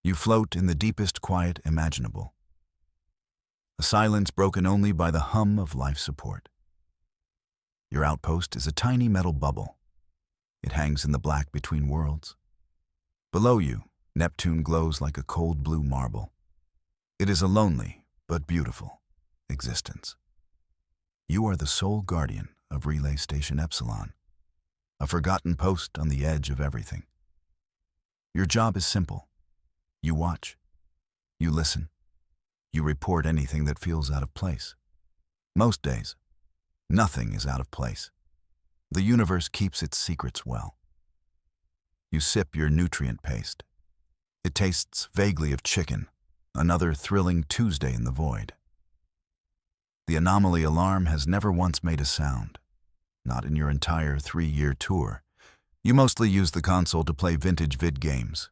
You float in the deepest quiet imaginable, a silence broken only by the hum of life support. Your outpost is a tiny metal bubble. It hangs in the black between worlds. Below you, Neptune glows like a cold blue marble. It is a lonely, but beautiful, existence. You are the sole guardian of Relay Station Epsilon, a forgotten post on the edge of everything. Your job is simple. You watch. You listen. You report anything that feels out of place. Most days, nothing is out of place. The universe keeps its secrets well. You sip your nutrient paste. It tastes vaguely of chicken, another thrilling Tuesday in the void. The anomaly alarm has never once made a sound, not in your entire 3-year tour. You mostly use the console to play vintage vid games.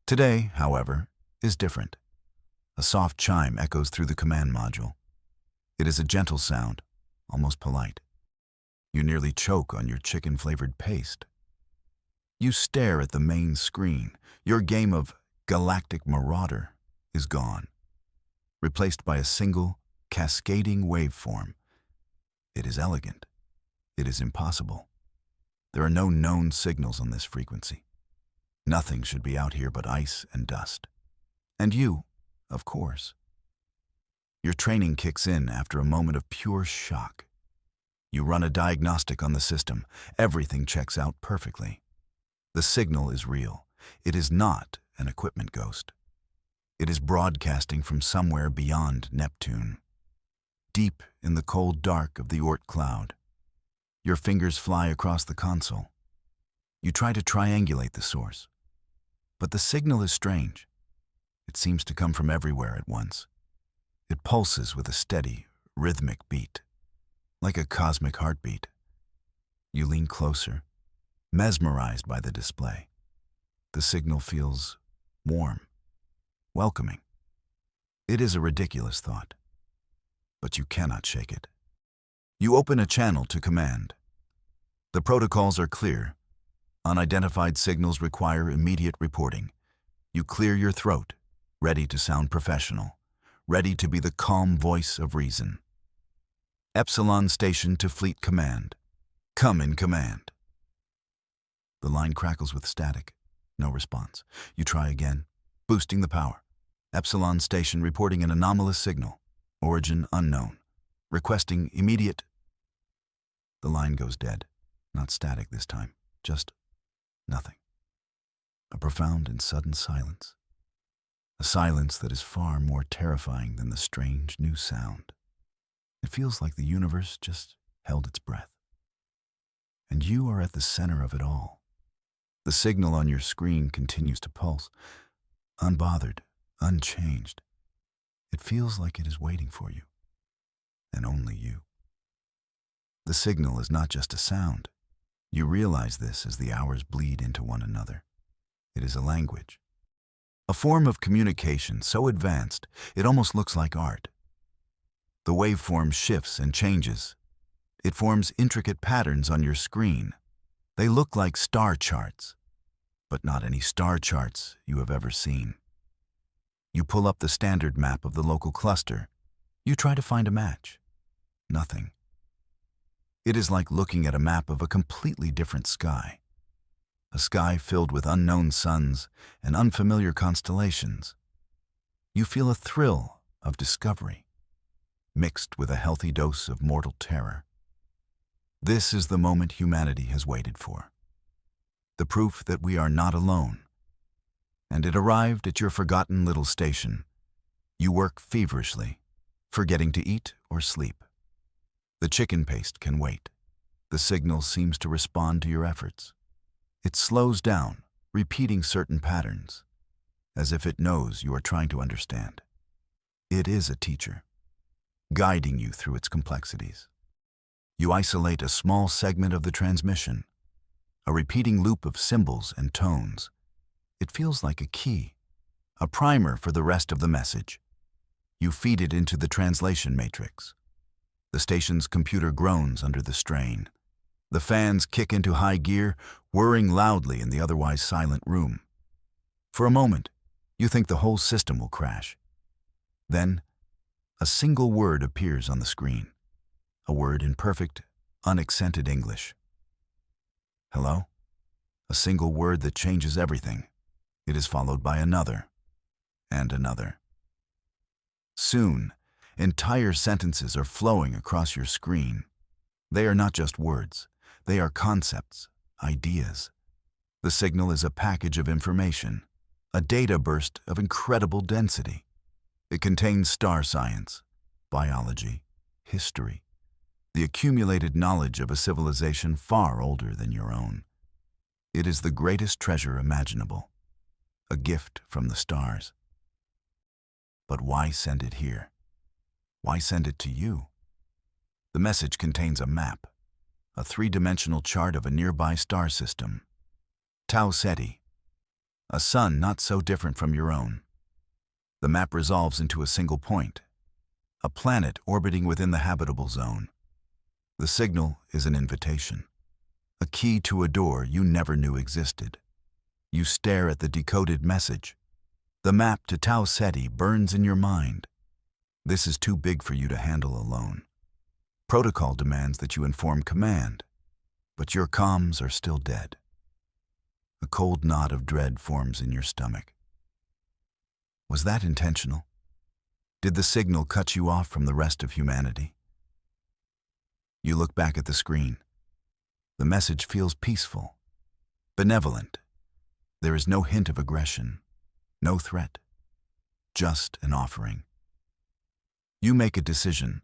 Today, however, is different. A soft chime echoes through the command module. It is a gentle sound, almost polite. You nearly choke on your chicken-flavored paste. You stare at the main screen. Your game of Galactic Marauder is gone, replaced by a single, cascading waveform. It is elegant. It is impossible. There are no known signals on this frequency. Nothing should be out here but ice and dust. And you, of course. Your training kicks in after a moment of pure shock. You run a diagnostic on the system. Everything checks out perfectly. The signal is real. It is not an equipment ghost. It is broadcasting from somewhere beyond Neptune. Deep in the cold dark of the Oort cloud, your fingers fly across the console. You try to triangulate the source. But the signal is strange. It seems to come from everywhere at once. It pulses with a steady, rhythmic beat, like a cosmic heartbeat. You lean closer, mesmerized by the display. The signal feels warm, welcoming. It is a ridiculous thought, but you cannot shake it. You open a channel to command. The protocols are clear. Unidentified signals require immediate reporting. You clear your throat, ready to sound professional, ready to be the calm voice of reason. Epsilon Station to Fleet Command. Come in command. The line crackles with static. No response. You try again, boosting the power. Epsilon Station reporting an anomalous signal. Origin unknown. Requesting immediate... The line goes dead. Not static this time. Just nothing. A profound and sudden silence. A silence that is far more terrifying than the strange new sound. It feels like the universe just held its breath. And you are at the center of it all. The signal on your screen continues to pulse, unbothered, unchanged. It feels like it is waiting for you, and only you. The signal is not just a sound. You realize this as the hours bleed into one another. It is a language. A form of communication so advanced, it almost looks like art. The waveform shifts and changes. It forms intricate patterns on your screen. They look like star charts, but not any star charts you have ever seen. You pull up the standard map of the local cluster. You try to find a match. Nothing. It is like looking at a map of a completely different sky. A sky filled with unknown suns and unfamiliar constellations. You feel a thrill of discovery, mixed with a healthy dose of mortal terror. This is the moment humanity has waited for. The proof that we are not alone. And it arrived at your forgotten little station. You work feverishly, forgetting to eat or sleep. The chicken paste can wait. The signal seems to respond to your efforts. It slows down, repeating certain patterns, as if it knows you are trying to understand. It is a teacher, guiding you through its complexities. You isolate a small segment of the transmission, a repeating loop of symbols and tones. It feels like a key, a primer for the rest of the message. You feed it into the translation matrix. The station's computer groans under the strain. The fans kick into high gear, whirring loudly in the otherwise silent room. For a moment, You think the whole system will crash. Then, a single word appears on the screen. A word in perfect, unaccented English. Hello? A single word that changes everything. It is followed by another, and another. Soon, entire sentences are flowing across your screen. They are not just words. They are concepts, ideas. The signal is a package of information, a data burst of incredible density. It contains star science, biology, history, the accumulated knowledge of a civilization far older than your own. It is the greatest treasure imaginable, a gift from the stars. But why send it here? Why send it to you? The message contains a map, a three-dimensional chart of a nearby star system. Ceti, a sun not so different from your own. The map resolves into a single point, a planet orbiting within the habitable zone. The signal is an invitation, a key to a door you never knew existed. You stare at the decoded message. The map to Ceti burns in your mind. This is too big for you to handle alone. Protocol demands that you inform command, but your comms are still dead. A cold knot of dread forms in your stomach. Was that intentional? Did the signal cut you off from the rest of humanity? You look back at the screen. The message feels peaceful, benevolent. There is no hint of aggression, no threat, just an offering. You make a decision,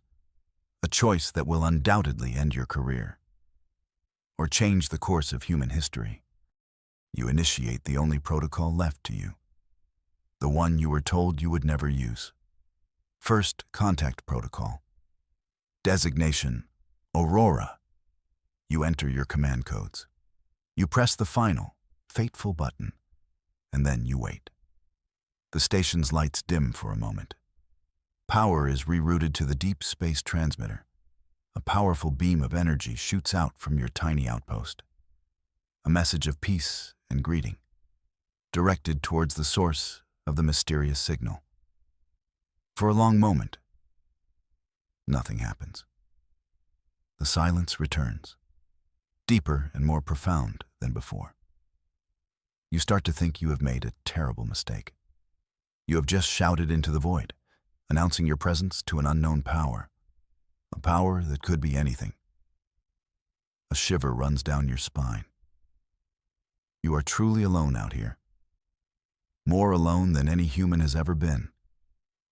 a choice that will undoubtedly end your career, or change the course of human history. You initiate the only protocol left to you, the one you were told you would never use. First Contact Protocol. Designation, Aurora. You enter your command codes. You press the final, fateful button, and then you wait. The station's lights dim for a moment. Power is rerouted to the deep space transmitter. A powerful beam of energy shoots out from your tiny outpost. A message of peace and greeting, directed towards the source of the mysterious signal. For a long moment, nothing happens. The silence returns, deeper and more profound than before. You start to think you have made a terrible mistake. You have just shouted into the void, announcing your presence to an unknown power, a power that could be anything. A shiver runs down your spine. You are truly alone out here, more alone than any human has ever been.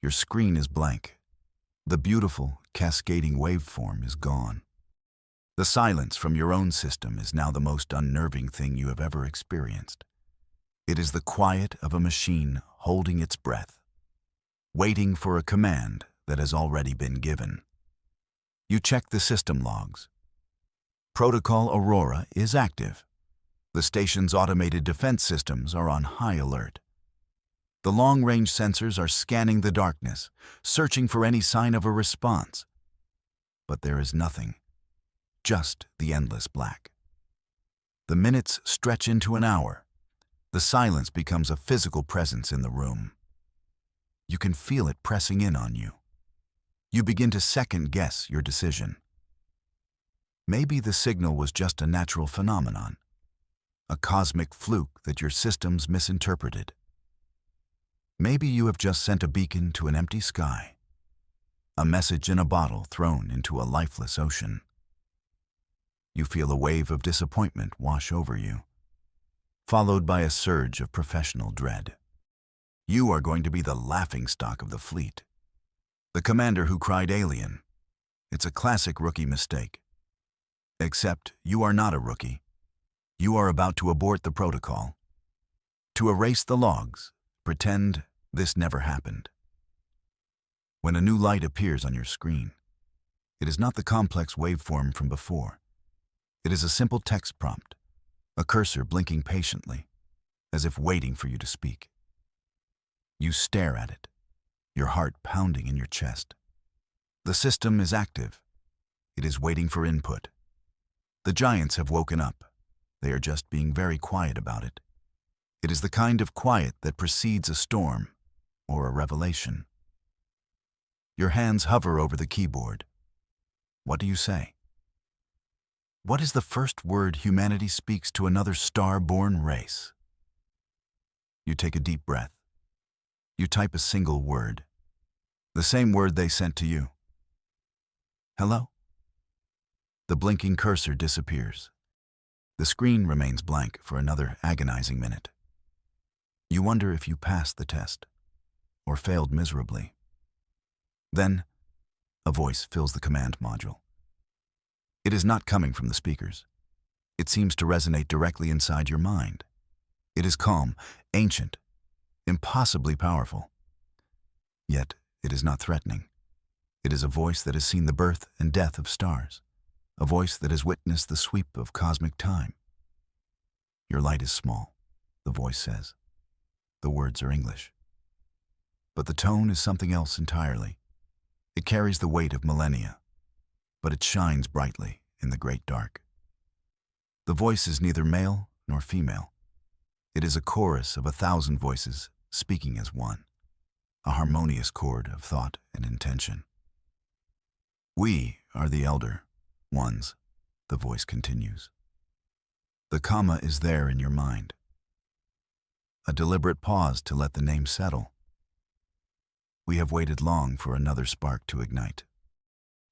Your screen is blank. The beautiful, cascading waveform is gone. The silence from your own system is now the most unnerving thing you have ever experienced. It is the quiet of a machine holding its breath, waiting for a command that has already been given. You check the system logs. Protocol Aurora is active. The station's automated defense systems are on high alert. The long-range sensors are scanning the darkness, searching for any sign of a response. But there is nothing, just the endless black. The minutes stretch into an hour. The silence becomes a physical presence in the room. You can feel it pressing in on you. You begin to second-guess your decision. Maybe the signal was just a natural phenomenon, a cosmic fluke that your systems misinterpreted. Maybe you have just sent a beacon to an empty sky, a message in a bottle thrown into a lifeless ocean. You feel a wave of disappointment wash over you, followed by a surge of professional dread. You are going to be the laughingstock of the fleet. The commander who cried alien. It's a classic rookie mistake. Except you are not a rookie. You are about to abort the protocol, to erase the logs, pretend this never happened. When a new light appears on your screen, it is not the complex waveform from before. It is a simple text prompt, a cursor blinking patiently, as if waiting for you to speak. You stare at it, your heart pounding in your chest. The system is active. It is waiting for input. The giants have woken up. They are just being very quiet about it. It is the kind of quiet that precedes a storm or a revelation. Your hands hover over the keyboard. What do you say? What is the first word humanity speaks to another star-born race? You take a deep breath. You type a single word. The same word they sent to you. Hello? The blinking cursor disappears. The screen remains blank for another agonizing minute. You wonder if you passed the test or failed miserably. Then, a voice fills the command module. It is not coming from the speakers. It seems to resonate directly inside your mind. It is calm, ancient, impossibly powerful. Yet, it is not threatening. It is a voice that has seen the birth and death of stars, a voice that has witnessed the sweep of cosmic time. Your light is small, the voice says. The words are English. But the tone is something else entirely. It carries the weight of millennia, but it shines brightly in the great dark. The voice is neither male nor female. It is a chorus of 1,000 voices speaking as one, a harmonious chord of thought and intention. We are the elder ones, the voice continues. The comma is there in your mind. A deliberate pause to let the name settle. We have waited long for another spark to ignite.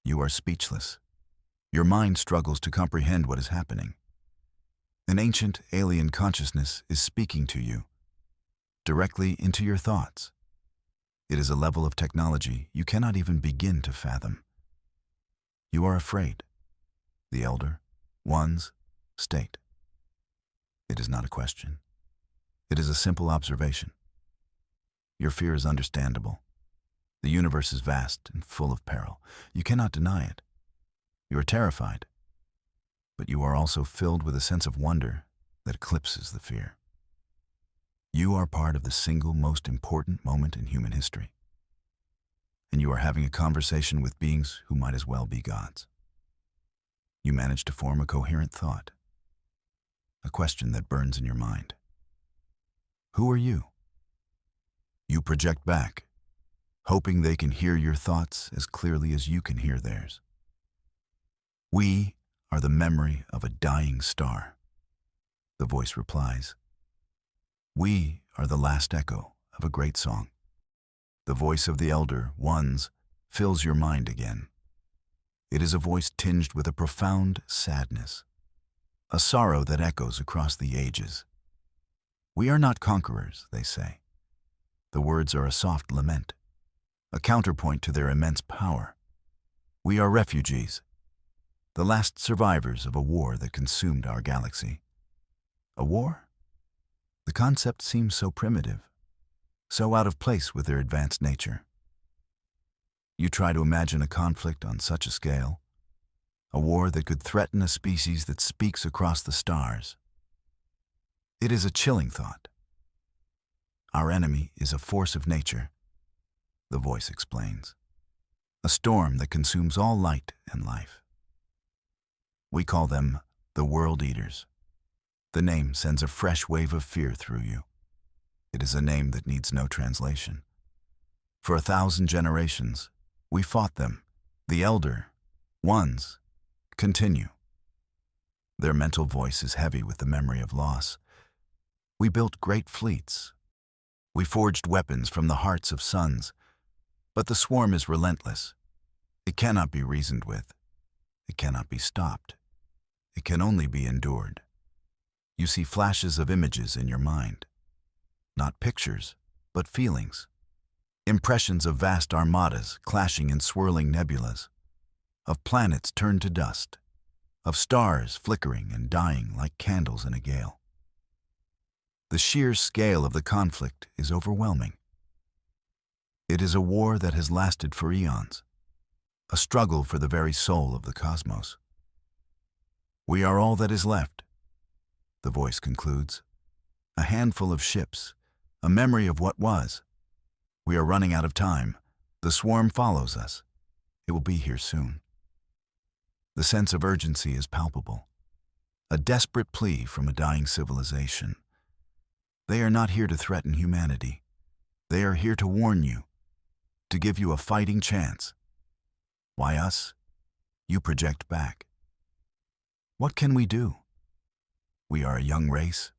You are speechless. Your mind struggles to comprehend what is happening. An ancient alien consciousness is speaking to you, directly into your thoughts. It is a level of technology you cannot even begin to fathom. You are afraid. The elder ones state. It is not a question. It is a simple observation. Your fear is understandable. The universe is vast and full of peril. You cannot deny it. You are terrified, but you are also filled with a sense of wonder that eclipses the fear. You are part of the single most important moment in human history, and you are having a conversation with beings who might as well be gods. You manage to form a coherent thought, a question that burns in your mind. Who are you? You project back, hoping they can hear your thoughts as clearly as you can hear theirs. We are the memory of a dying star, the voice replies. We are the last echo of a great song. The voice of the elder ones fills your mind again. It is a voice tinged with a profound sadness, a sorrow that echoes across the ages. We are not conquerors, they say. The words are a soft lament, a counterpoint to their immense power. We are refugees, the last survivors of a war that consumed our galaxy. A war? The concept seems so primitive, so out of place with their advanced nature. You try to imagine a conflict on such a scale, a war that could threaten a species that speaks across the stars. It is a chilling thought. Our enemy is a force of nature, the voice explains, a storm that consumes all light and life. We call them the World Eaters. The name sends a fresh wave of fear through you. It is a name that needs no translation. For 1,000 generations, we fought them. The elder ones continue. Their mental voice is heavy with the memory of loss. We built great fleets. We forged weapons from the hearts of suns. But the swarm is relentless. It cannot be reasoned with. It cannot be stopped. It can only be endured. You see flashes of images in your mind. Not pictures, but feelings. Impressions of vast armadas clashing in swirling nebulas, of planets turned to dust, of stars flickering and dying like candles in a gale. The sheer scale of the conflict is overwhelming. It is a war that has lasted for eons, a struggle for the very soul of the cosmos. We are all that is left, the voice concludes. A handful of ships, a memory of what was. We are running out of time. The swarm follows us. It will be here soon. The sense of urgency is palpable, a desperate plea from a dying civilization. They are not here to threaten humanity. They are here to warn you, to give you a fighting chance. Why us? You project back. What can we do? We are a young race.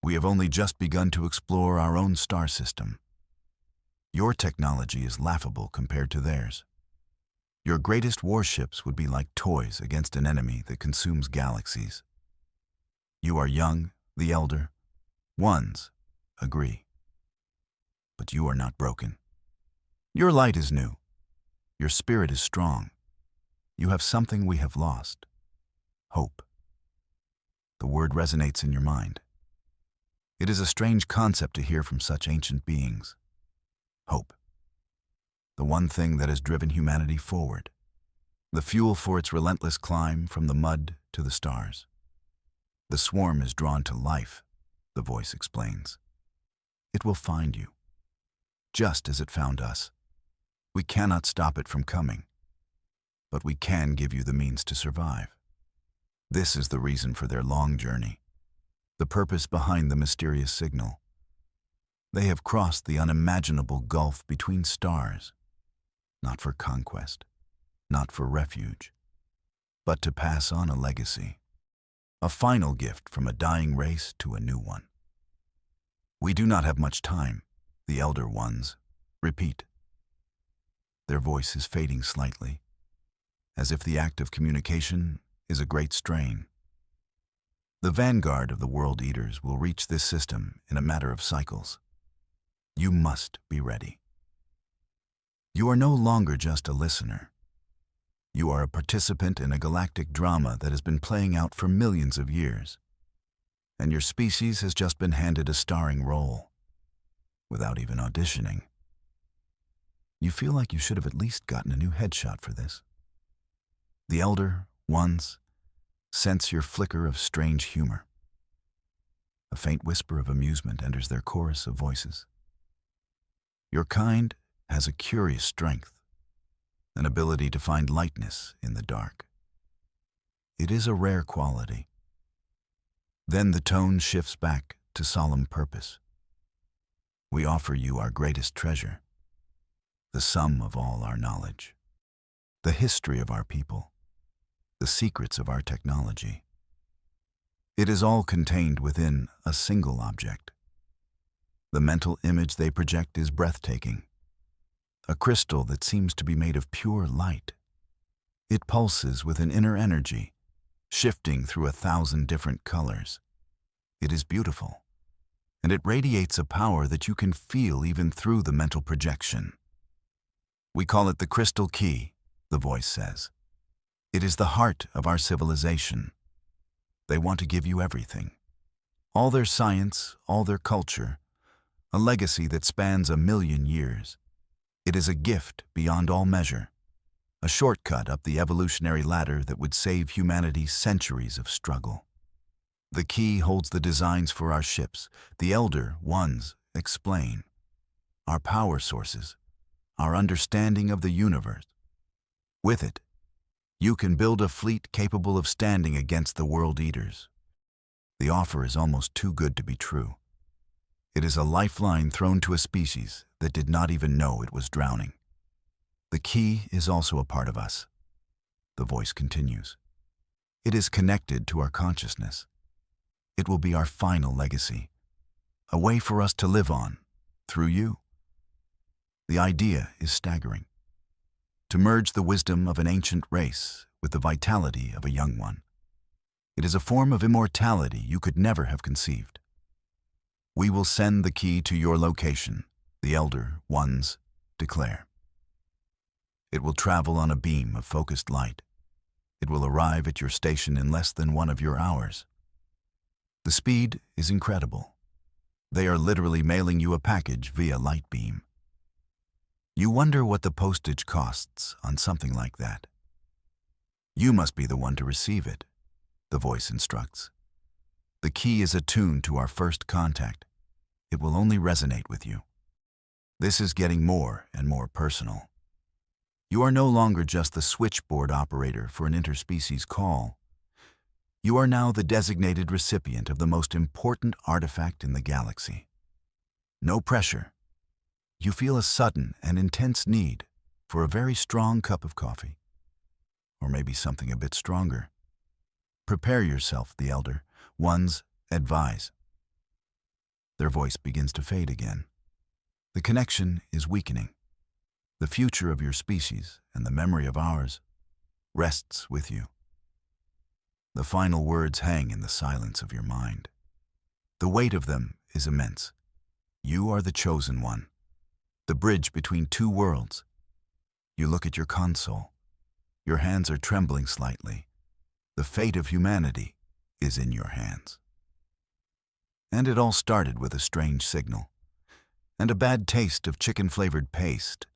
We have only just begun to explore our own star system. Your technology is laughable compared to theirs. Your greatest warships would be like toys against an enemy that consumes galaxies. You are young, the elder ones agree. But you are not broken. Your light is new. Your spirit is strong. You have something we have lost. Hope. The word resonates in your mind. It is a strange concept to hear from such ancient beings. Hope. The one thing that has driven humanity forward. The fuel for its relentless climb from the mud to the stars. The swarm is drawn to life, the voice explains. It will find you, just as it found us. We cannot stop it from coming, but we can give you the means to survive. This is the reason for their long journey, the purpose behind the mysterious signal. They have crossed the unimaginable gulf between stars, not for conquest, not for refuge, but to pass on a legacy, a final gift from a dying race to a new one. We do not have much time, the elder ones repeat. Their voice is fading slightly, as if the act of communication is a great strain. The vanguard of the world eaters will reach this system in a matter of cycles. You must be ready. You are no longer just a listener. You are a participant in a galactic drama that has been playing out for millions of years, and your species has just been handed a starring role, without even auditioning. You feel like you should have at least gotten a new headshot for this. The elder ones sense your flicker of strange humor. A faint whisper of amusement enters their chorus of voices. Your kind has a curious strength, an ability to find lightness in the dark. It is a rare quality. Then the tone shifts back to solemn purpose. We offer you our greatest treasure, the sum of all our knowledge, the history of our people, the secrets of our technology. It is all contained within a single object. The mental image they project is breathtaking. A crystal that seems to be made of pure light. It pulses with an inner energy, shifting through 1,000 different colors. It is beautiful, and it radiates a power that you can feel even through the mental projection. We call it the crystal key, the voice says. It is the heart of our civilization. They want to give you everything. All their science, all their culture, a legacy that spans 1,000,000 years. It is a gift beyond all measure, a shortcut up the evolutionary ladder that would save humanity centuries of struggle. The key holds the designs for our ships, the elder ones explain, our power sources, our understanding of the universe. With it, you can build a fleet capable of standing against the world eaters. The offer is almost too good to be true. It is a lifeline thrown to a species that did not even know it was drowning. The key is also a part of us. The voice continues. It is connected to our consciousness. It will be our final legacy, a way for us to live on, through you. The idea is staggering. To merge the wisdom of an ancient race with the vitality of a young one. It is a form of immortality you could never have conceived. We will send the key to your location, the elder ones declare. It will travel on a beam of focused light. It will arrive at your station in less than 1 of your hours. The speed is incredible. They are literally mailing you a package via light beam. You wonder what the postage costs on something like that. You must be the one to receive it, the voice instructs. The key is attuned to our first contact. It will only resonate with you. This is getting more and more personal. You are no longer just the switchboard operator for an interspecies call. You are now the designated recipient of the most important artifact in the galaxy. No pressure. You feel a sudden and intense need for a very strong cup of coffee. Or maybe something a bit stronger. Prepare yourself, the Elder Ones advise. Their voice begins to fade again. The connection is weakening. The future of your species and the memory of ours rests with you. The final words hang in the silence of your mind. The weight of them is immense. You are the chosen one, the bridge between two worlds. You look at your console. Your hands are trembling slightly. The fate of humanity is in your hands. And it all started with a strange signal and a bad taste of chicken-flavored paste.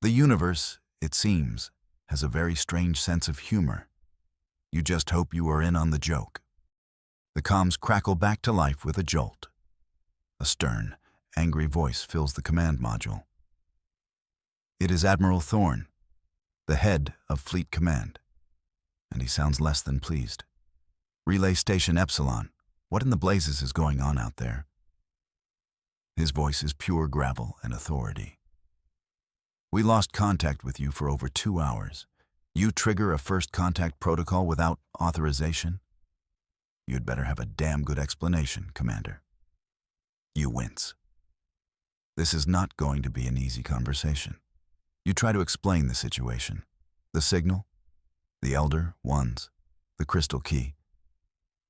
The universe, it seems, has a very strange sense of humor. You just hope you are in on the joke. The comms crackle back to life with a jolt. A stern, angry voice fills the command module. It is Admiral Thorne, the head of Fleet Command, and he sounds less than pleased. Relay Station Epsilon, what in the blazes is going on out there? His voice is pure gravel and authority. We lost contact with you for over 2 hours. You trigger a first contact protocol without authorization? You'd better have a damn good explanation, Commander. You wince. This is not going to be an easy conversation. You try to explain the situation. The signal, the Elder Ones, the crystal key.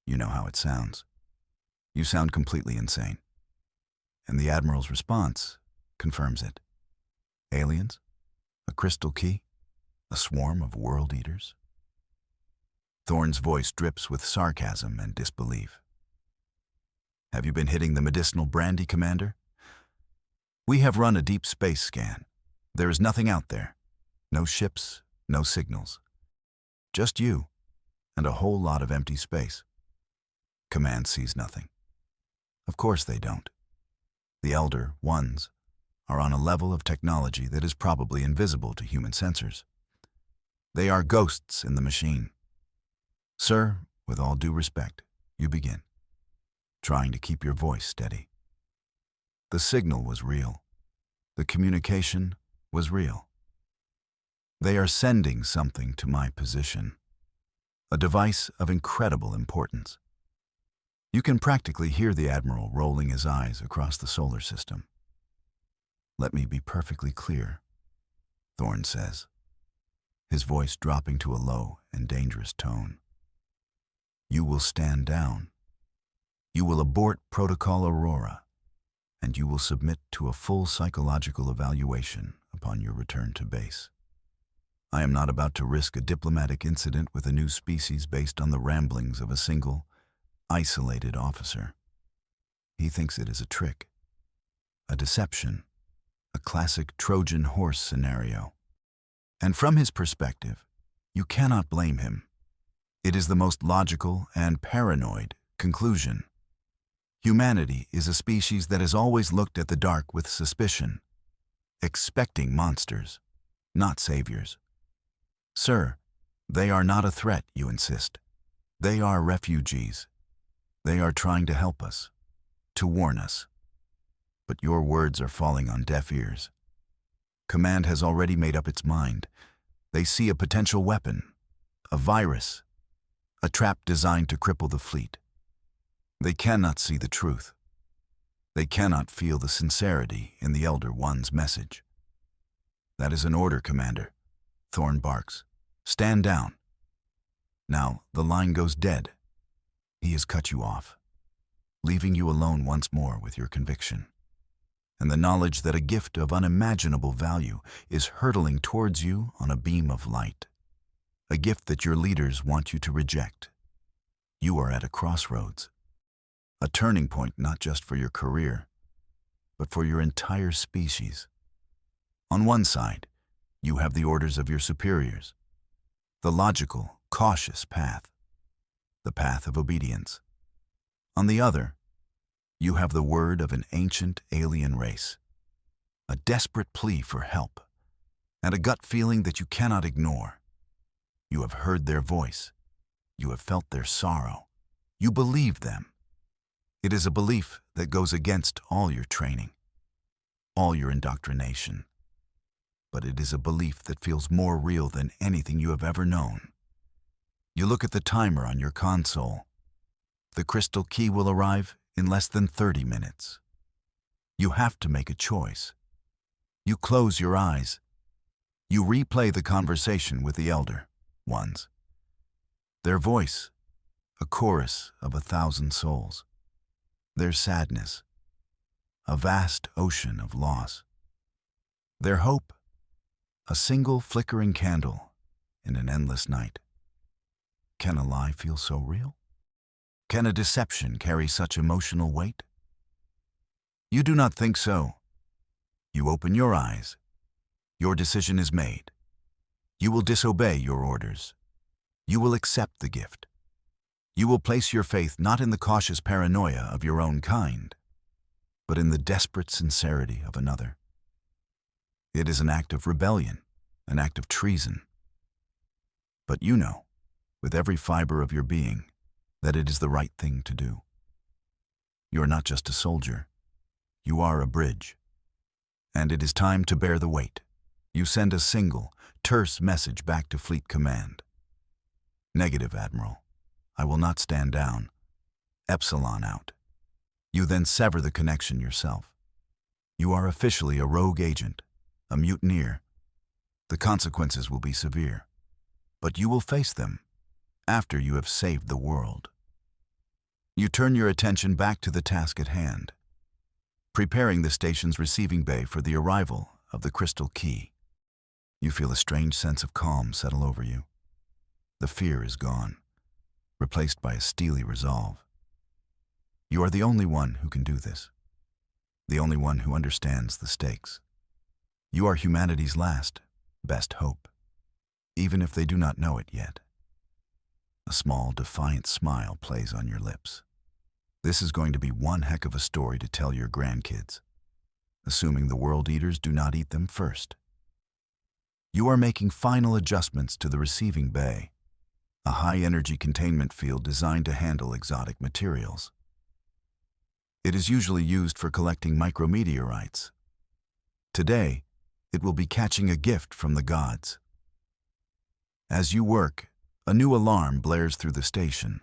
You know how it sounds. You sound completely insane. And the Admiral's response confirms it. Aliens? A crystal key? A swarm of world eaters? Thorne's voice drips with sarcasm and disbelief. Have you been hitting the medicinal brandy, Commander? We have run a deep space scan. There is nothing out there. No ships, no signals. Just you, and a whole lot of empty space. Command sees nothing. Of course they don't. The Elder Ones are on a level of technology that is probably invisible to human sensors. They are ghosts in the machine. Sir, with all due respect, you begin, trying to keep your voice steady. The signal was real. The communication was real. They are sending something to my position, a device of incredible importance. You can practically hear the Admiral rolling his eyes across the solar system. Let me be perfectly clear, Thorne says, his voice dropping to a low and dangerous tone. You will stand down. You will abort Protocol Aurora, and you will submit to a full psychological evaluation upon your return to base. I am not about to risk a diplomatic incident with a new species based on the ramblings of a single, isolated officer. He thinks it is a trick, a deception, a classic Trojan horse scenario. And from his perspective, you cannot blame him. It is the most logical and paranoid conclusion. Humanity is a species that has always looked at the dark with suspicion, expecting monsters, not saviors. Sir, they are not a threat, you insist. They are refugees. They are trying to help us, to warn us. But your words are falling on deaf ears. Command has already made up its mind. They see a potential weapon, a virus, a trap designed to cripple the fleet. They cannot see the truth. They cannot feel the sincerity in the Elder One's message. That is an order, Commander. Thorne barks. Stand down. Now the line goes dead. He has cut you off, leaving you alone once more with your conviction, and the knowledge that a gift of unimaginable value is hurtling towards you on a beam of light, a gift that your leaders want you to reject. You are at a crossroads, a turning point not just for your career, but for your entire species. On one side, you have the orders of your superiors, the logical, cautious path, the path of obedience. On the other, you have the word of an ancient alien race, a desperate plea for help, and a gut feeling that you cannot ignore. You have heard their voice. You have felt their sorrow. You believe them. It is a belief that goes against all your training, all your indoctrination. But it is a belief that feels more real than anything you have ever known. You look at the timer on your console. The crystal key will arrive in less than 30 minutes. You have to make a choice. You close your eyes. You replay the conversation with the Elder Ones. Their voice, a chorus of 1,000 souls. Their sadness, a vast ocean of loss. Their hope, a single flickering candle in an endless night. Can a lie feel so real? Can a deception carry such emotional weight? You do not think so. You open your eyes. Your decision is made. You will disobey your orders. You will accept the gift. You will place your faith not in the cautious paranoia of your own kind, but in the desperate sincerity of another. It is an act of rebellion, an act of treason. But you know, with every fiber of your being, that it is the right thing to do. You are not just a soldier. You are a bridge. And it is time to bear the weight. You send a single, terse message back to Fleet Command. Negative, Admiral. I will not stand down. Epsilon out. You then sever the connection yourself. You are officially a rogue agent, a mutineer. The consequences will be severe, but you will face them after you have saved the world. You turn your attention back to the task at hand, preparing the station's receiving bay for the arrival of the crystal key. You feel a strange sense of calm settle over you. The fear is gone, replaced by a steely resolve. You are the only one who can do this, the only one who understands the stakes. You are humanity's last, best hope, even if they do not know it yet. A small, defiant smile plays on your lips. This is going to be one heck of a story to tell your grandkids, assuming the World Eaters do not eat them first. You are making final adjustments to the receiving bay, a high-energy containment field designed to handle exotic materials. It is usually used for collecting micrometeorites. Today, it will be catching a gift from the gods. As you work, a new alarm blares through the station.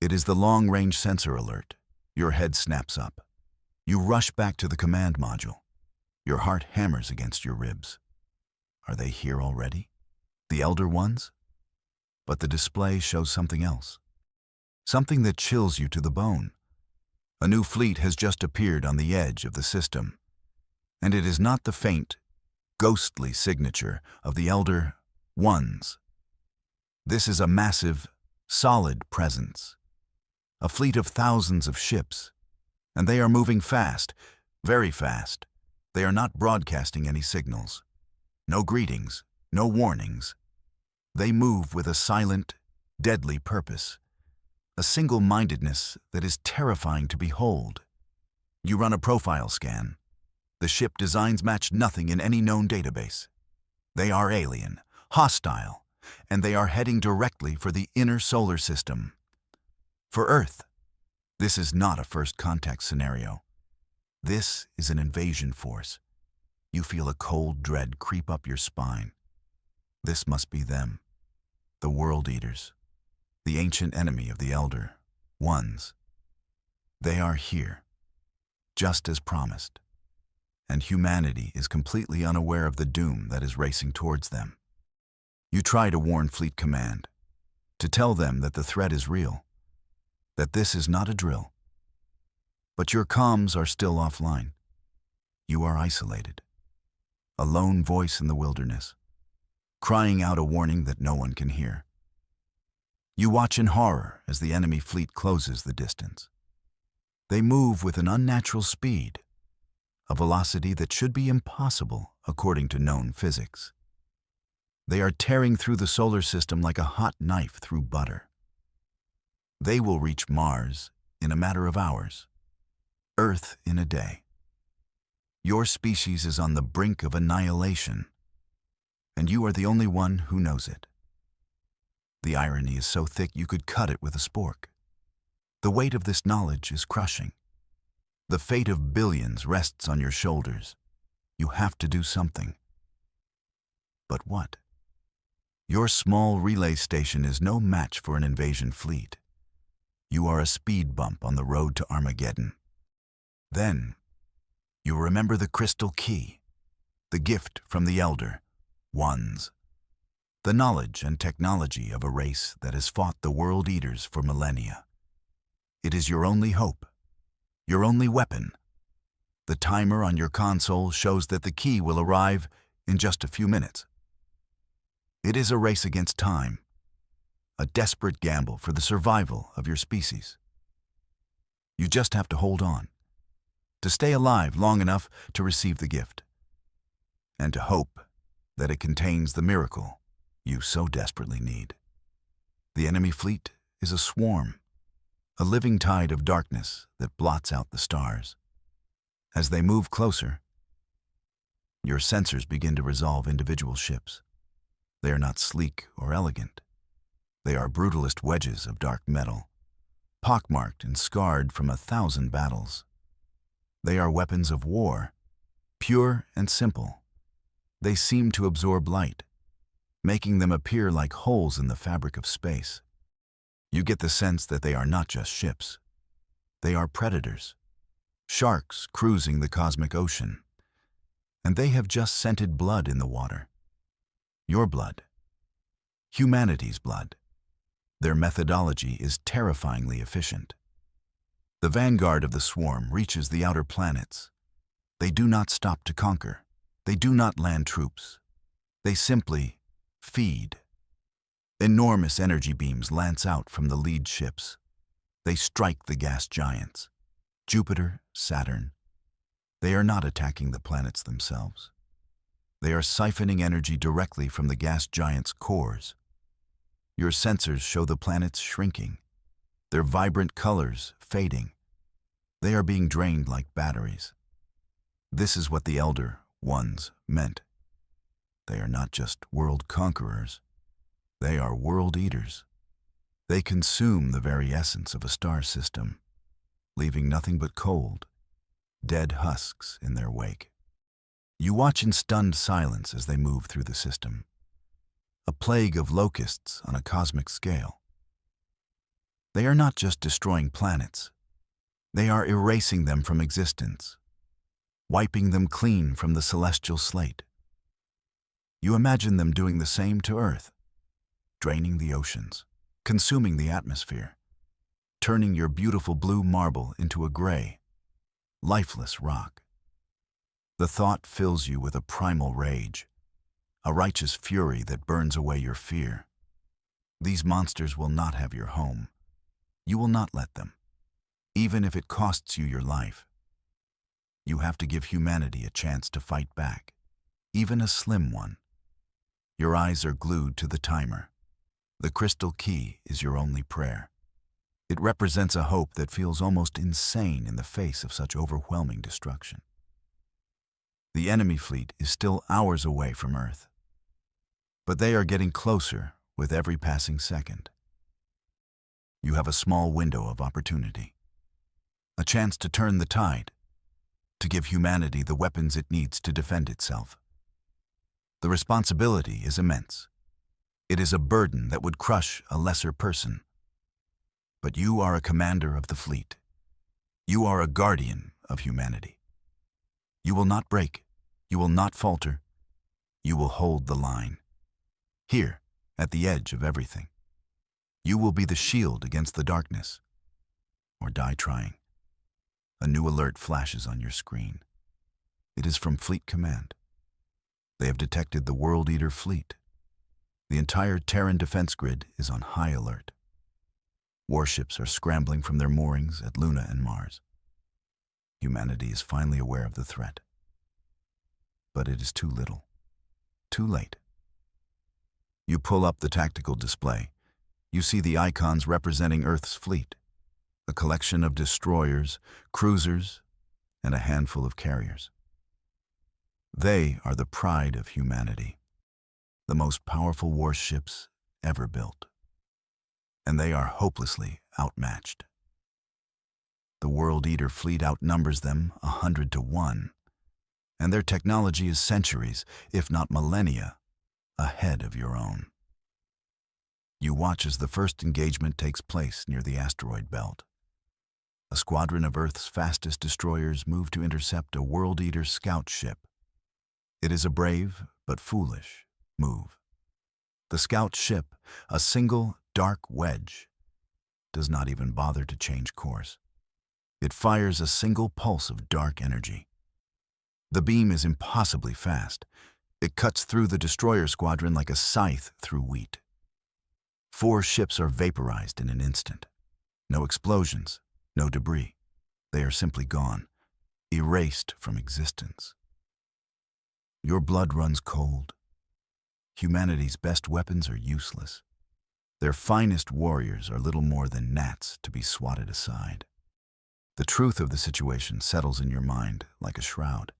It is the long-range sensor alert. Your head snaps up. You rush back to the command module. Your heart hammers against your ribs. Are they here already? The Elder Ones? But the display shows something else. Something that chills you to the bone. A new fleet has just appeared on the edge of the system. And it is not the faint, ghostly signature of the Elder Ones. This is a massive, solid presence. A fleet of thousands of ships. And they are moving fast, very fast. They are not broadcasting any signals. No greetings, no warnings. They move with a silent, deadly purpose. A single-mindedness that is terrifying to behold. You run a profile scan. The ship designs match nothing in any known database. They are alien, hostile, and they are heading directly for the inner solar system. For Earth, this is not a first contact scenario. This is an invasion force. You feel a cold dread creep up your spine. This must be them, the World Eaters, the ancient enemy of the Elder Ones. They are here, just as promised, and humanity is completely unaware of the doom that is racing towards them. You try to warn Fleet Command, to tell them that the threat is real, that this is not a drill. But your comms are still offline. You are isolated, a lone voice in the wilderness, crying out a warning that no one can hear. You watch in horror as the enemy fleet closes the distance. They move with an unnatural speed, a velocity that should be impossible according to known physics. They are tearing through the solar system like a hot knife through butter. They will reach Mars in a matter of hours, Earth in a day. Your species is on the brink of annihilation, and you are the only one who knows it. The irony is so thick you could cut it with a spork. The weight of this knowledge is crushing. The fate of billions rests on your shoulders. You have to do something. But what? Your small relay station is no match for an invasion fleet. You are a speed bump on the road to Armageddon. Then, you remember the crystal key, the gift from the Elder Ones, the knowledge and technology of a race that has fought the World Eaters for millennia. It is your only hope, your only weapon. The timer on your console shows that the key will arrive in just a few minutes. It is a race against time, a desperate gamble for the survival of your species. You just have to hold on, to stay alive long enough to receive the gift, and to hope that it contains the miracle you so desperately need. The enemy fleet is a swarm, a living tide of darkness that blots out the stars. As they move closer, your sensors begin to resolve individual ships. They are not sleek or elegant. They are brutalist wedges of dark metal, pockmarked and scarred from 1,000 battles. They are weapons of war, pure and simple. They seem to absorb light, making them appear like holes in the fabric of space. You get the sense that they are not just ships. They are predators, sharks cruising the cosmic ocean. And they have just scented blood in the water. Your blood. Humanity's blood. Their methodology is terrifyingly efficient. The vanguard of the swarm reaches the outer planets. They do not stop to conquer. They do not land troops. They simply feed. Enormous energy beams lance out from the lead ships. They strike the gas giants, Jupiter, Saturn. They are not attacking the planets themselves. They are siphoning energy directly from the gas giants' cores. Your sensors show the planets shrinking, their vibrant colors fading. They are being drained like batteries. This is what the Elder Ones meant. They are not just world conquerors. They are world eaters. They consume the very essence of a star system, leaving nothing but cold, dead husks in their wake. You watch in stunned silence as they move through the system, a plague of locusts on a cosmic scale. They are not just destroying planets. They are erasing them from existence, wiping them clean from the celestial slate. You imagine them doing the same to Earth, draining the oceans, consuming the atmosphere, turning your beautiful blue marble into a gray, lifeless rock. The thought fills you with a primal rage, a righteous fury that burns away your fear. These monsters will not have your home. You will not let them, even if it costs you your life. You have to give humanity a chance to fight back, even a slim one. Your eyes are glued to the timer. The crystal key is your only prayer. It represents a hope that feels almost insane in the face of such overwhelming destruction. The enemy fleet is still hours away from Earth, but they are getting closer with every passing second. You have a small window of opportunity, a chance to turn the tide, to give humanity the weapons it needs to defend itself. The responsibility is immense. It is a burden that would crush a lesser person. But you are a commander of the fleet. You are a guardian of humanity. You will not break. You will not falter. You will hold the line. Here, at the edge of everything. You will be the shield against the darkness. Or die trying. A new alert flashes on your screen. It is from Fleet Command. They have detected the World Eater fleet. The entire Terran defense grid is on high alert. Warships are scrambling from their moorings at Luna and Mars. Humanity is finally aware of the threat. But it is too little. Too late. You pull up the tactical display. You see the icons representing Earth's fleet, a collection of destroyers, cruisers, and a handful of carriers. They are the pride of humanity, the most powerful warships ever built. and they are hopelessly outmatched. The World Eater fleet outnumbers them 100 to 1, and their technology is centuries, if not millennia, ahead of your own. You watch as the first engagement takes place near the asteroid belt. A squadron of Earth's fastest destroyers move to intercept a World Eater scout ship. It is a brave, but foolish, move. The scout ship, a single, dark wedge, does not even bother to change course. It fires a single pulse of dark energy. The beam is impossibly fast. It cuts through the destroyer squadron like a scythe through wheat. 4 ships are vaporized in an instant. No explosions, no debris. They are simply gone, erased from existence. Your blood runs cold. Humanity's best weapons are useless. Their finest warriors are little more than gnats to be swatted aside. The truth of the situation settles in your mind like a shroud.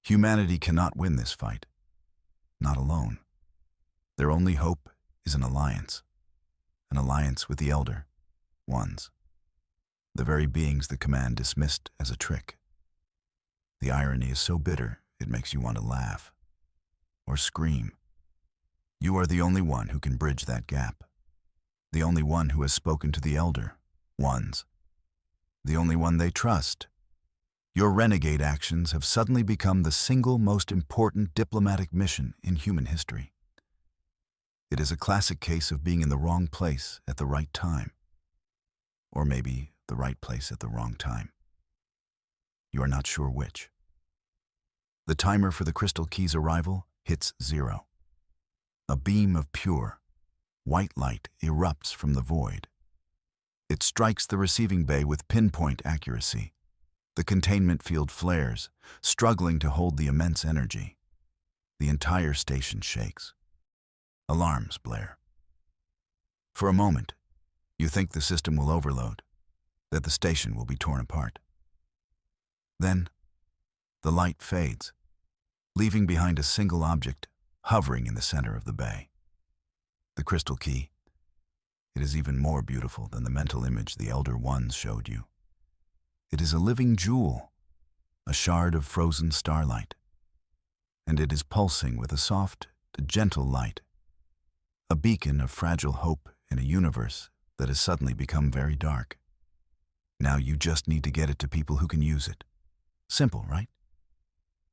Humanity cannot win this fight, not alone. Their only hope is an alliance with the Elder Ones, the very beings the command dismissed as a trick. The irony is so bitter, it makes you want to laugh or scream. You are the only one who can bridge that gap, the only one who has spoken to the Elder Ones, the only one they trust. Your renegade actions have suddenly become the single most important diplomatic mission in human history. It is a classic case of being in the wrong place at the right time. Or maybe the right place at the wrong time. You are not sure which. The timer for the Crystal Key's arrival hits 0. A beam of pure, white light erupts from the void. It strikes the receiving bay with pinpoint accuracy. The containment field flares, struggling to hold the immense energy. The entire station shakes. Alarms blare. For a moment, you think the system will overload, that the station will be torn apart. Then, the light fades, leaving behind a single object hovering in the center of the bay. The Crystal Key. It is even more beautiful than the mental image the Elder Ones showed you. It is a living jewel, a shard of frozen starlight, and it is pulsing with a soft, gentle light, a beacon of fragile hope in a universe that has suddenly become very dark. Now you just need to get it to people who can use it. Simple, right?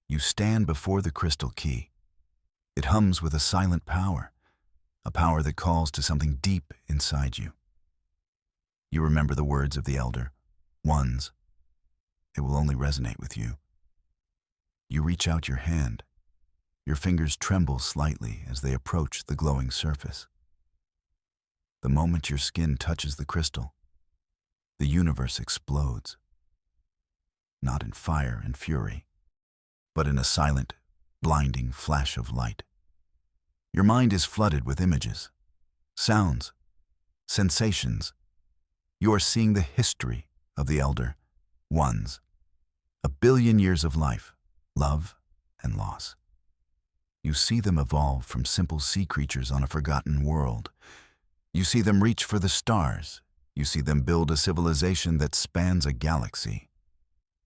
You stand before the Crystal Key. It hums with a silent power, a power that calls to something deep inside you. You remember the words of the Elder Ones. It will only resonate with you. You reach out your hand. Your fingers tremble slightly as they approach the glowing surface. The moment your skin touches the crystal, the universe explodes. Not in fire and fury, but in a silent, blinding flash of light. Your mind is flooded with images, sounds, sensations. You are seeing the history of the Elder Ones. 1 billion years of life, love, and loss. You see them evolve from simple sea creatures on a forgotten world. You see them reach for the stars. You see them build a civilization that spans a galaxy.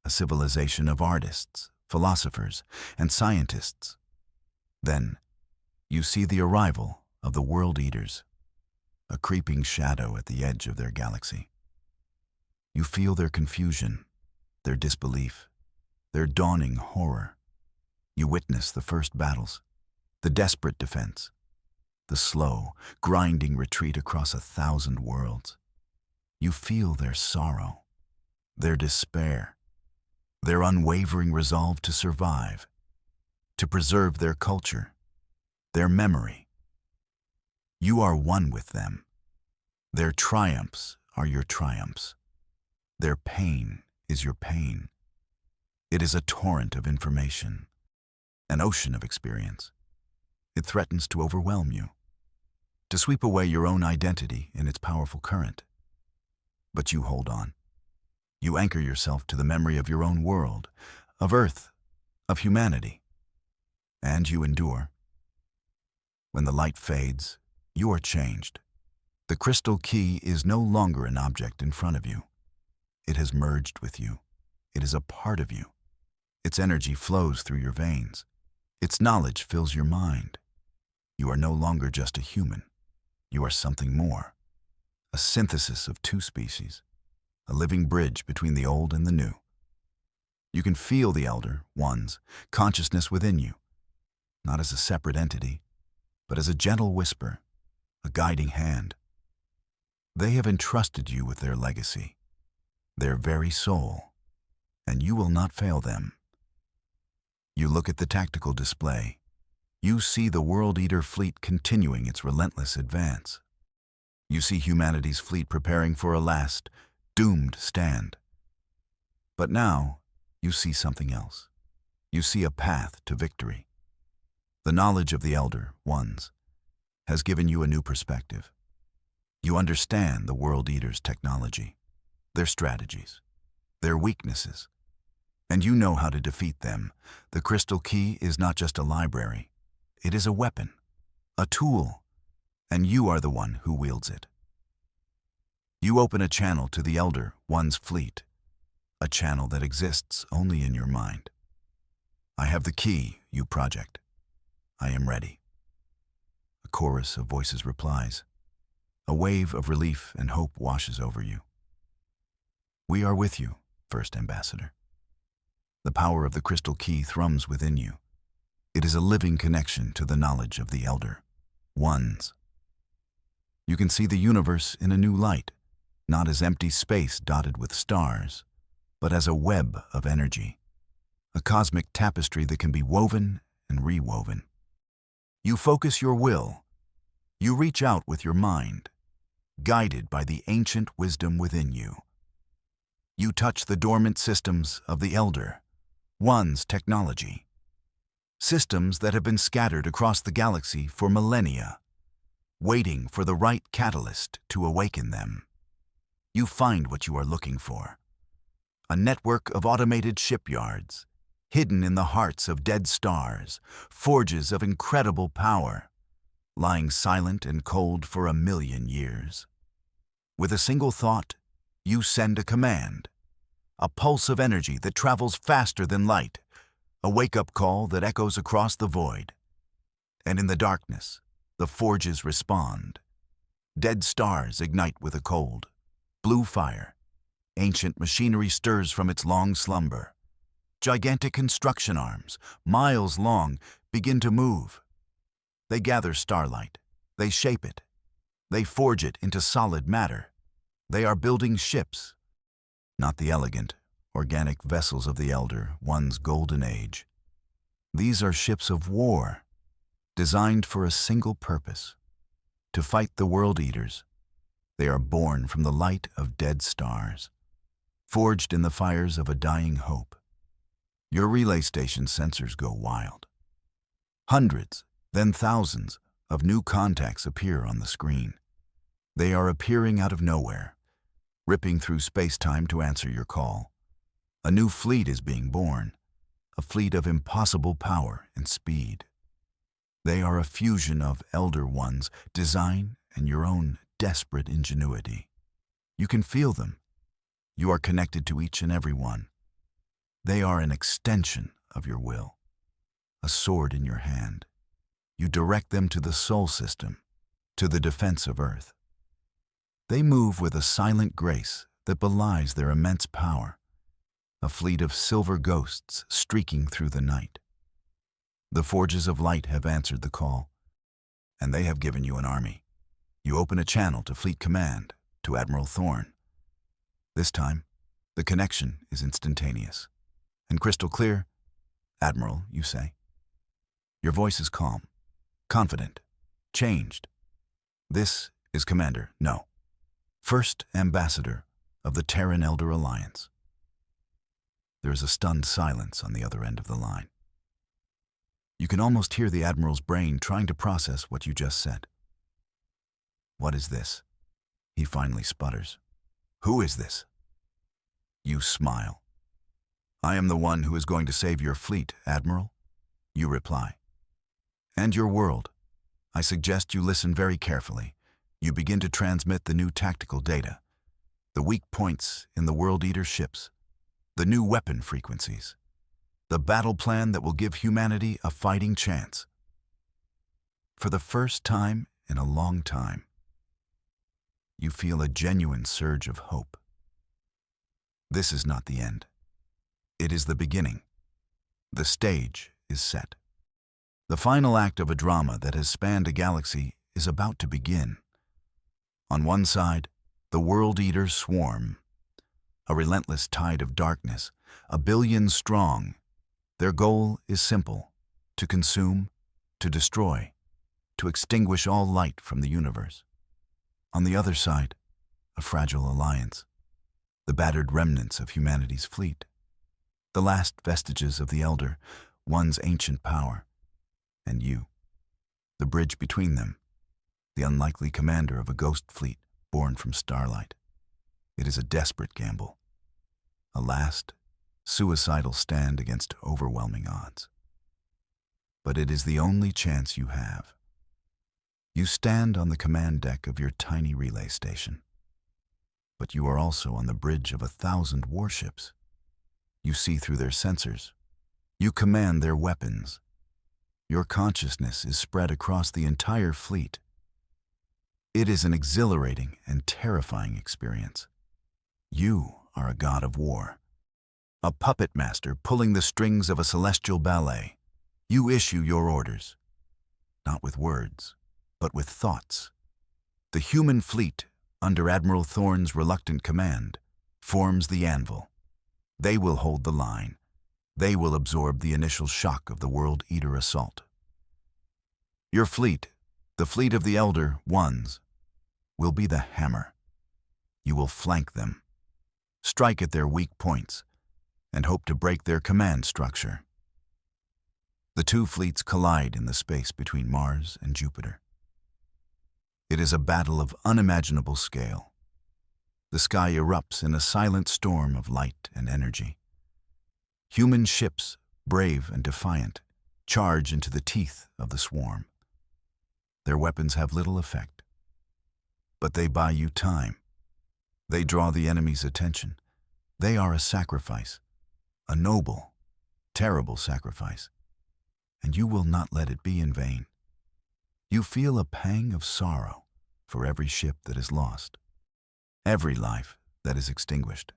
A civilization of artists, philosophers, and scientists. Then, you see the arrival of the World Eaters, a creeping shadow at the edge of their galaxy. You feel their confusion, their disbelief, their dawning horror. You witness the first battles, the desperate defense, the slow, grinding retreat across 1,000 worlds. You feel their sorrow, their despair, their unwavering resolve to survive, to preserve their culture, their memory. You are one with them. Their triumphs are your triumphs. Their pain is your pain. It is a torrent of information, an ocean of experience. It threatens to overwhelm you, to sweep away your own identity in its powerful current. But you hold on. You anchor yourself to the memory of your own world, of Earth, of humanity. And you endure. When the light fades, you are changed. The crystal key is no longer an object in front of you. It has merged with you. It is a part of you. Its energy flows through your veins. Its knowledge fills your mind. You are no longer just a human. You are something more. A synthesis of two species. A living bridge between the old and the new. You can feel the Elder One's consciousness within you, not as a separate entity, but as a gentle whisper, a guiding hand. They have entrusted you with their legacy, their very soul, and you will not fail them. You look at the tactical display. You see the World Eater fleet continuing its relentless advance. You see humanity's fleet preparing for a last, doomed stand. But now, you see something else. You see a path to victory. The knowledge of the Elder Ones has given you a new perspective. You understand the World Eater's technology, their strategies, their weaknesses, and you know how to defeat them. The crystal key is not just a library. It is a weapon, a tool, and you are the one who wields it. You open a channel to the Elder One's fleet, a channel that exists only in your mind. I have the key, you project. I am ready. A chorus of voices replies. A wave of relief and hope washes over you. We are with you, First Ambassador. The power of the crystal key thrums within you. It is a living connection to the knowledge of the Elder Ones. You can see the universe in a new light, not as empty space dotted with stars, but as a web of energy, a cosmic tapestry that can be woven and rewoven. You focus your will. You reach out with your mind, guided by the ancient wisdom within you. You touch the dormant systems of the Elder One's technology, systems that have been scattered across the galaxy for millennia, waiting for the right catalyst to awaken them. You find what you are looking for. A network of automated shipyards, hidden in the hearts of dead stars, forges of incredible power, lying silent and cold for 1,000,000 years. With a single thought, you send a command, a pulse of energy that travels faster than light, a wake-up call that echoes across the void. And in the darkness, the forges respond. Dead stars ignite with a cold, blue fire. Ancient machinery stirs from its long slumber. Gigantic construction arms, miles long, begin to move. They gather starlight. They shape it. They forge it into solid matter. They are building ships, not the elegant, organic vessels of the Elder One's golden age. These are ships of war, designed for a single purpose, to fight the World Eaters. They are born from the light of dead stars, forged in the fires of a dying hope. Your relay station sensors go wild. Hundreds, then thousands, of new contacts appear on the screen. They are appearing out of nowhere, ripping through space-time to answer your call. A new fleet is being born, a fleet of impossible power and speed. They are a fusion of Elder One's design and your own desperate ingenuity. You can feel them. You are connected to each and every one. They are an extension of your will, a sword in your hand. You direct them to the Sol system, to the defense of Earth. They move with a silent grace that belies their immense power, a fleet of silver ghosts streaking through the night. The forges of light have answered the call, and they have given you an army. You open a channel to Fleet Command, to Admiral Thorne. This time, the connection is instantaneous and crystal clear. Admiral, you say. Your voice is calm, confident, changed. This is Commander, no, First Ambassador of the Terran Elder Alliance. There is a stunned silence on the other end of the line. You can almost hear the Admiral's brain trying to process what you just said. What is this? He finally sputters. Who is this? You smile. I am the one who is going to save your fleet, Admiral. You reply. And your world. I suggest you listen very carefully. You begin to transmit the new tactical data, the weak points in the World Eater ships, the new weapon frequencies, the battle plan that will give humanity a fighting chance. For the first time in a long time, you feel a genuine surge of hope. This is not the end. It is the beginning. The stage is set. The final act of a drama that has spanned a galaxy is about to begin. On one side, the World Eaters swarm, a relentless tide of darkness, 1 billion strong. Their goal is simple: to consume, to destroy, to extinguish all light from the universe. On the other side, a fragile alliance, the battered remnants of humanity's fleet, the last vestiges of the Elder, one's ancient power, and you, the bridge between them, the unlikely commander of a ghost fleet born from starlight. It is a desperate gamble, a last, suicidal stand against overwhelming odds. But it is the only chance you have. You stand on the command deck of your tiny relay station, but you are also on the bridge of 1,000 warships. You see through their sensors. You command their weapons. Your consciousness is spread across the entire fleet. It is an exhilarating and terrifying experience. You are a god of war, a puppet master pulling the strings of a celestial ballet. You issue your orders, not with words, but with thoughts. The human fleet, under Admiral Thorne's reluctant command, forms the anvil. They will hold the line. They will absorb the initial shock of the World Eater assault. Your fleet, the fleet of the Elder Ones, will be the hammer. You will flank them, strike at their weak points, and hope to break their command structure. The two fleets collide in the space between Mars and Jupiter. It is a battle of unimaginable scale. The sky erupts in a silent storm of light and energy. Human ships, brave and defiant, charge into the teeth of the swarm. Their weapons have little effect, but they buy you time. They draw the enemy's attention. They are a sacrifice, a noble, terrible sacrifice, and you will not let it be in vain. You feel a pang of sorrow for every ship that is lost, every life that is extinguished.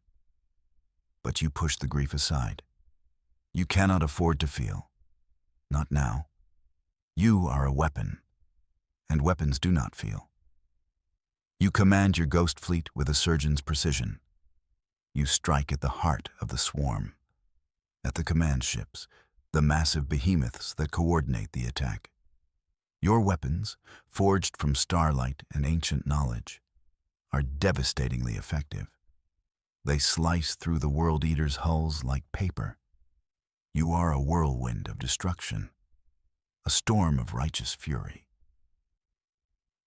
But you push the grief aside. You cannot afford to feel. Not now. You are a weapon, and weapons do not feel. You command your ghost fleet with a surgeon's precision. You strike at the heart of the swarm, at the command ships, the massive behemoths that coordinate the attack. Your weapons, forged from starlight and ancient knowledge, are devastatingly effective. They slice through the World Eater's hulls like paper. You are a whirlwind of destruction, a storm of righteous fury.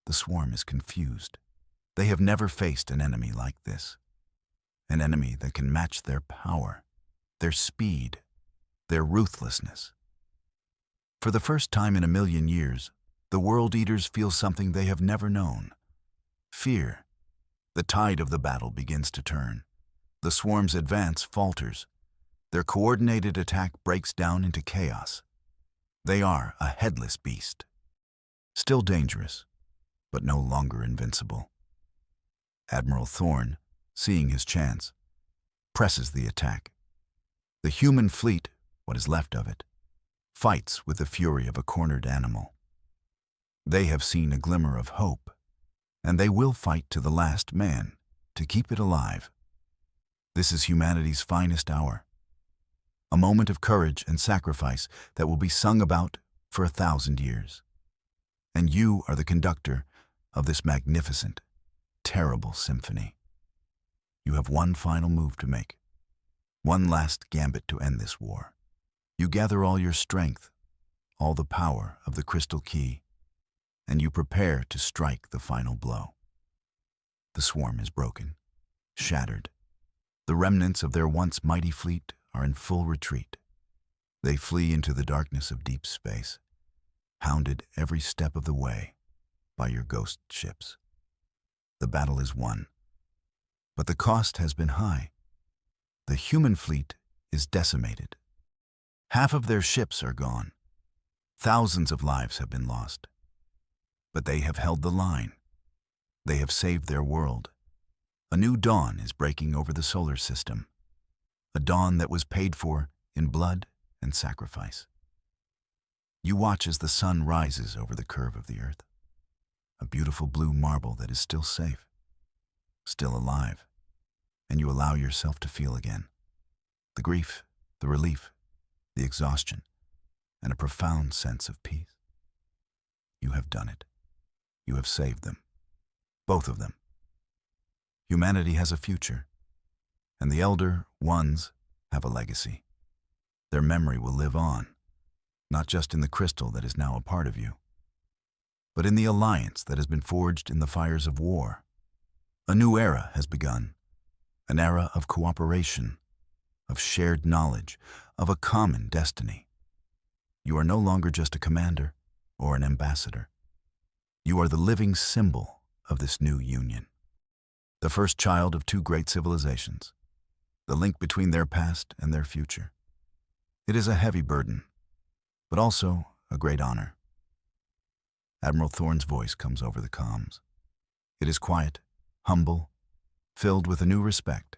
The swarm is confused. They have never faced an enemy like this, an enemy that can match their power, their speed, their ruthlessness. For the first time in 1,000,000 years, the World Eaters feel something they have never known: fear. The tide of the battle begins to turn. The swarm's advance falters. Their coordinated attack breaks down into chaos. They are a headless beast, still dangerous, but no longer invincible. Admiral Thorne, seeing his chance, presses the attack. The human fleet, what is left of it, fights with the fury of a cornered animal. They have seen a glimmer of hope, and they will fight to the last man to keep it alive. This is humanity's finest hour, a moment of courage and sacrifice that will be sung about for 1,000 years. And you are the conductor of this magnificent, terrible symphony. You have one final move to make, one last gambit to end this war. You gather all your strength, all the power of the crystal key, and you prepare to strike the final blow. The swarm is broken, shattered. The remnants of their once mighty fleet are in full retreat. They flee into the darkness of deep space, hounded every step of the way by your ghost ships. The battle is won. But the cost has been high. The human fleet is decimated. Half of their ships are gone. Thousands of lives have been lost. But they have held the line. They have saved their world. A new dawn is breaking over the solar system. A dawn that was paid for in blood and sacrifice. You watch as the sun rises over the curve of the earth. A beautiful blue marble that is still safe, still alive, and you allow yourself to feel again. The grief, the relief, the exhaustion, and a profound sense of peace. You have done it. You have saved them. Both of them. Humanity has a future, and the elder ones have a legacy. Their memory will live on, not just in the crystal that is now a part of you, but in the alliance that has been forged in the fires of war. A new era has begun, an era of cooperation, of shared knowledge, of a common destiny. You are no longer just a commander or an ambassador. You are the living symbol of this new union. The first child of two great civilizations, the link between their past and their future. It is a heavy burden, but also a great honor. Admiral Thorne's voice comes over the comms. It is quiet, humble, filled with a new respect.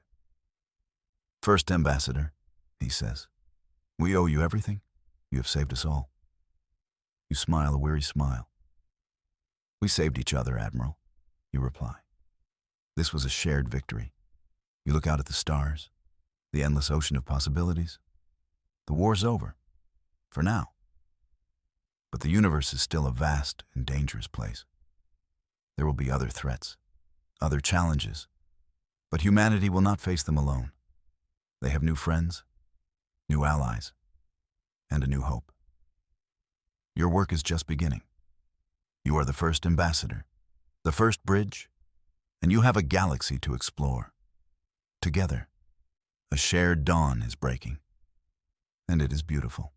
"First Ambassador," he says, "we owe you everything. You have saved us all." You smile a weary smile. "We saved each other, Admiral," you reply. This was a shared victory. You look out at the stars, the endless ocean of possibilities. The war's over, for now. But the universe is still a vast and dangerous place. There will be other threats, other challenges, but humanity will not face them alone. They have new friends, new allies, and a new hope. Your work is just beginning. You are the first ambassador, the first bridge, and you have a galaxy to explore. Together, a shared dawn is breaking, and it is beautiful.